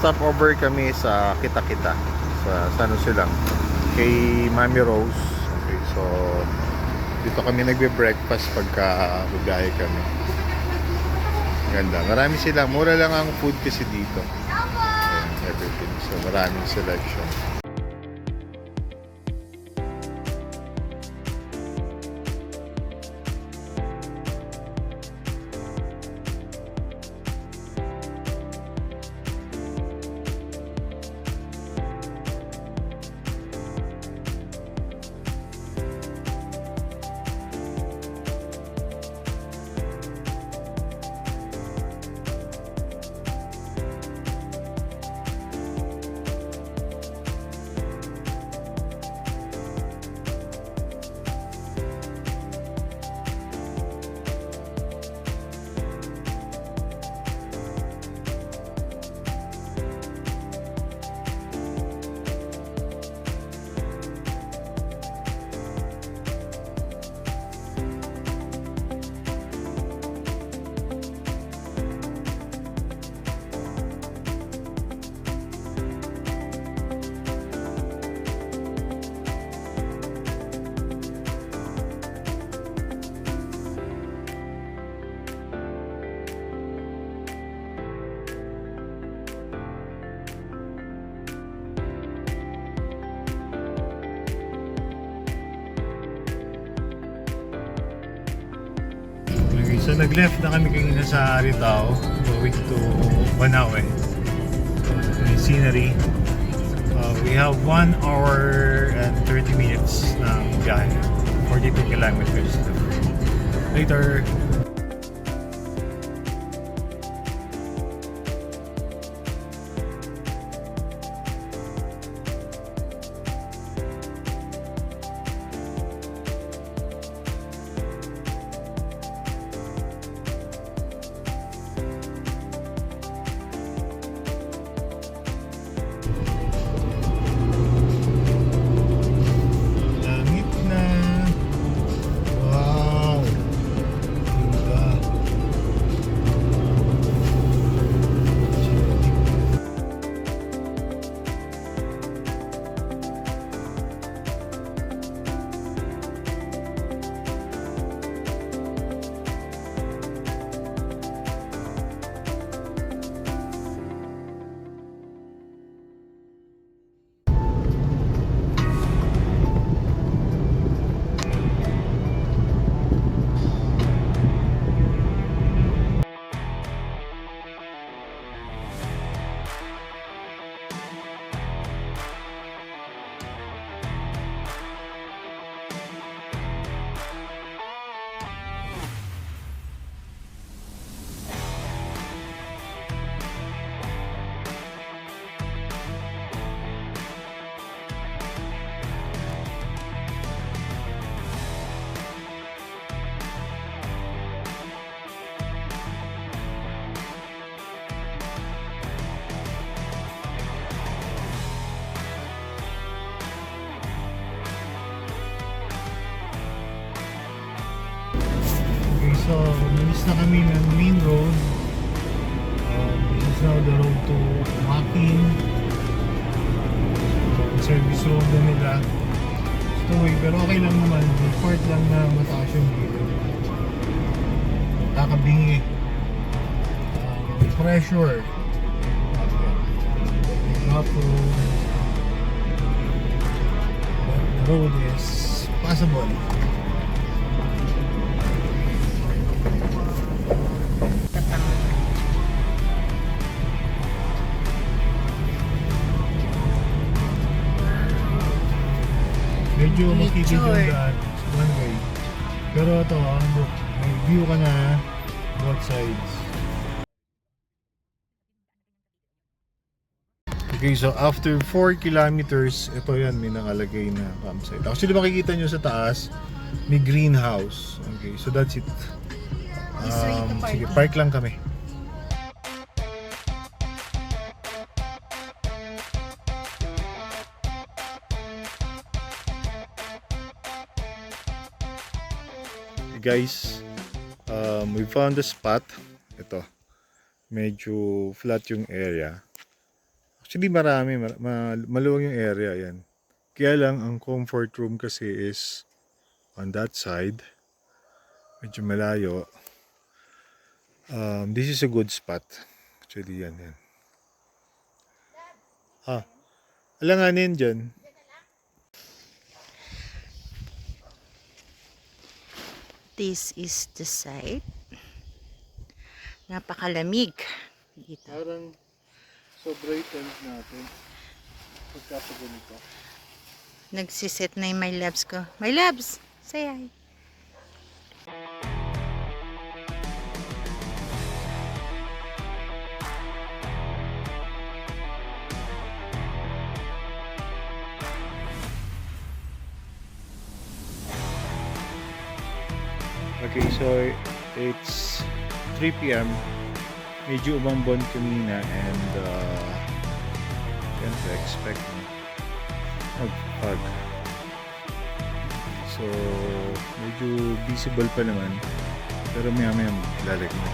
stopover kami sa Kita-Kita sa San Jose lang kay Mami Rose. Okay, so dito kami nagbe-breakfast pagka bibiyahe kami. Ganda, marami sila, mura lang ang food kasi dito. Ayan, everything, so maraming selection. So nag-left na kami kanina sa Aritao going to Banawe. Scenery. We have 1 hour and 30 minutes na biyahe. 42 kilometers. Later. So, umalis na kami ng main road. This is now the road to Makin. Service road na nila. Stowaway, pero okay lang naman. May part lang na mataas yung dito. Kakabingi. Pressure. Up road. The road is passable. Medyo makikita yung daan, one way. Pero ito, look, may view ka na both sides. Okay, so after 4 kilometers, ito yan, may nakalagay na campsite. Actually, makikita nyo sa taas, may greenhouse. Okay, so that's it. Sige, park lang kami. Guys, we found the spot. Ito, medyo flat yung area. Actually, marami. Maluwag yung area yan. Kaya lang, ang comfort room kasi is on that side. Medyo malayo. This is a good spot. Actually, yan. Alanganin dyan. This is the site. Napakalamig dito. Parang sobrang tent natin. Pagkapaganito. Nagsiset na yung my loves ko. My loves! Say hi. Okay, so it's 3 p.m. Medyo umambon kanina and can't expect mag-fog. So, medyo visible pa naman. Pero maya-maya maglalag na.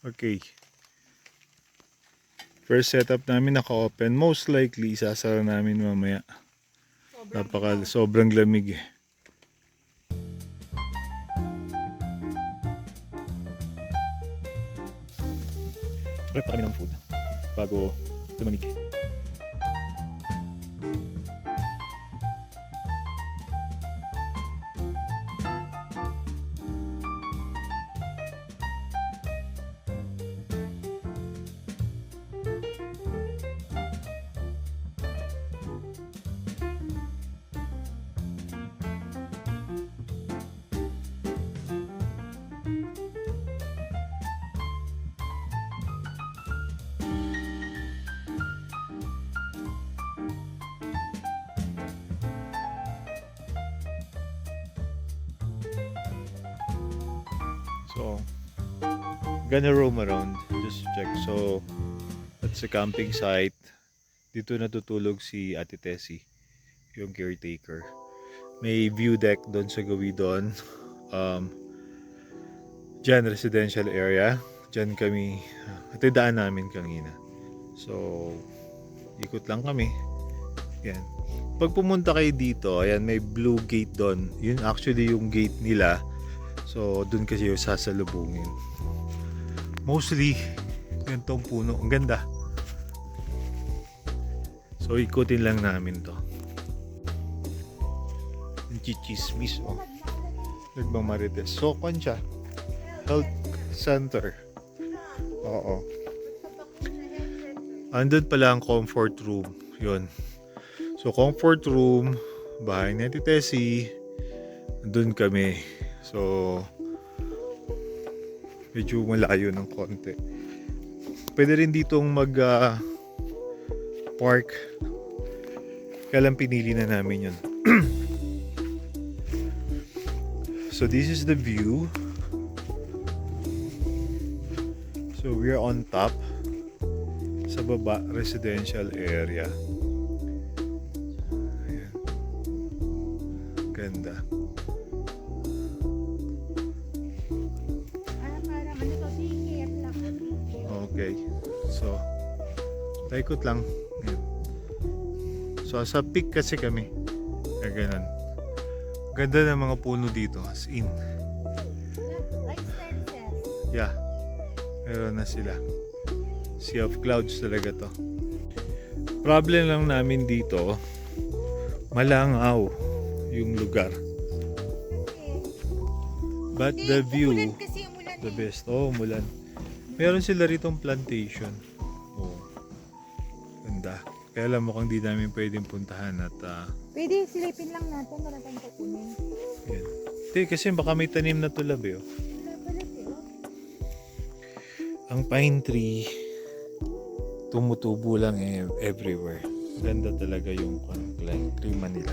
Okay. First setup namin naka-open. Most likely, isasara namin mamaya. Sobrang lamig eh. Prep pa kami ng food bago lumamig. So, gonna roam around, just check. So, that's a camping site. Dito natutulog si Ate Tessie, yung caretaker. May view deck doon sa gawi doon. Diyan, residential area. Diyan kami, ito yung daan namin kanina. So, ikot lang kami. Yan. Pag pumunta kayo dito, ayan, may blue gate doon. Yun actually yung gate nila. So, dun kasi yung sasalubungin. Mostly, ganitong puno. Ang ganda. So, ikutin lang namin to. Yung chichismis, oh. Nagmamarites. So, kwan siya. Health center. Oo. Andun pala ang comfort room. Yun. So, comfort room, bahay ni Ate Tessie. Andun kami. So, medyo malayo ng konti. Pwede rin ditong park. Kaya lang pinili na namin yun. So, this is the view. So, we're on top. Sa baba, residential area. Ayan. Ganda. Okay. So, taikot lang. Ayan. So, sa peak kasi kami. Kaya ganun. Ganda ng mga puno dito. As in. Yeah. Meron na sila. Sea of clouds talaga to. Problem lang namin dito, malangaw yung lugar. But the view, the best. Oh, umulan. Meron sila ritong plantation. Oh. Ganda. Kaya alam mukhang di namin pwedeng puntahan at Pwede silipin lang natin. Wala tayong kukunin. yan. Kasi baka may tanim na tulab eh. Oh. Wala pala siya. Ang pine tree, tumutubo lang everywhere. Ganda talaga yung klima nila.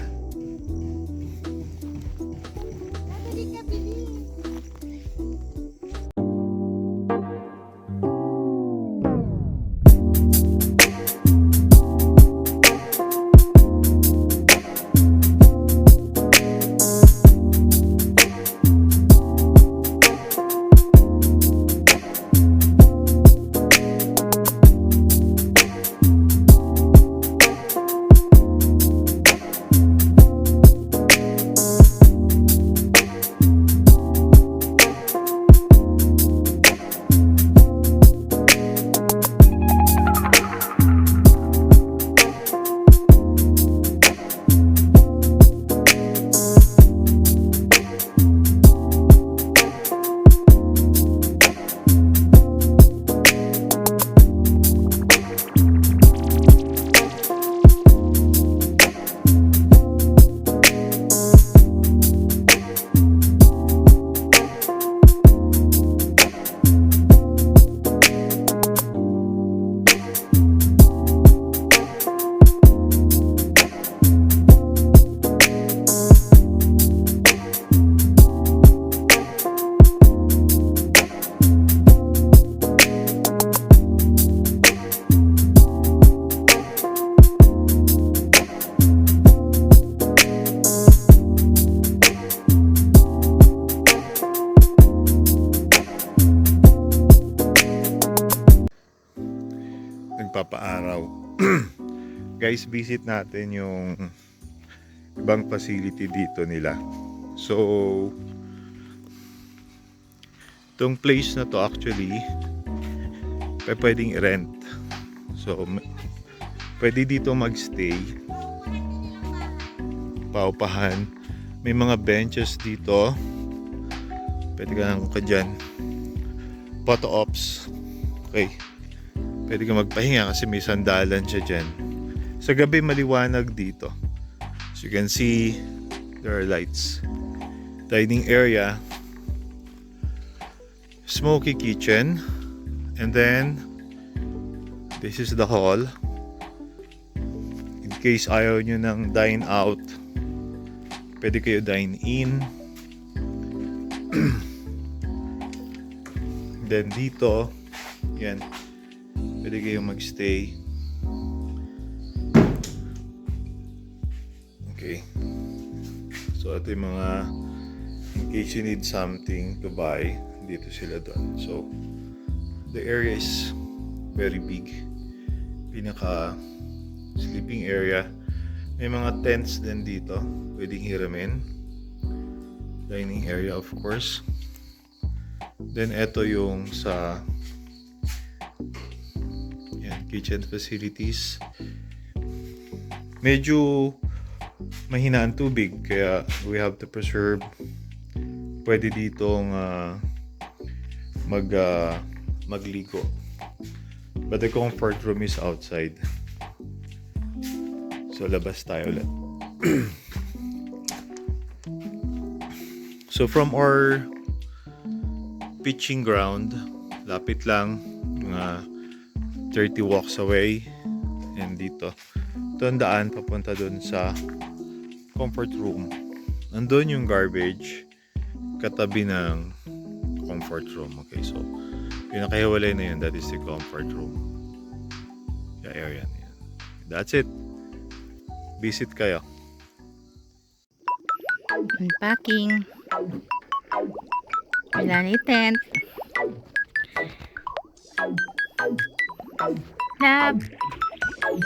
Nagpapaaraw. Guys, visit natin yung ibang facility dito nila. So, itong place na to actually pwedeng i-rent. So, pwede dito magstay. Paupahan. May mga benches dito. Pwede ka nang dyan. Photo ops. Okay. Pwede ka magpahinga kasi may sandalan siya dyan. Sa gabi maliwanag dito. So you can see there are lights. Dining area. Smoky kitchen. And then this is the hall. In case ayaw nyo ng dine out, pwede kayo dine in. Then dito, yan, pwede kayong magstay. Okay. So ito yung mga, in case you need something to buy, dito sila doon. So the area is very big. Pinaka sleeping area. May mga tents din dito, pwedeng hiramin. Dining area of course. Then ito yung sa yan, kitchen facilities. Medyo mahina ang tubig kaya we have to preserve. Pwede ditong magligo. But the comfort room is outside. So labas tayo ulit. So from our pitching ground, lapit lang, mga 30 walks away, and dito ito ang daan papunta dun sa comfort room. Nandun yung garbage katabi ng comfort room. Okay, so yung nakahiwalay na yun, that is the comfort room, the area na yun. That's it. Visit kayo. Unpacking. Wala ni tent. Lab. Ow.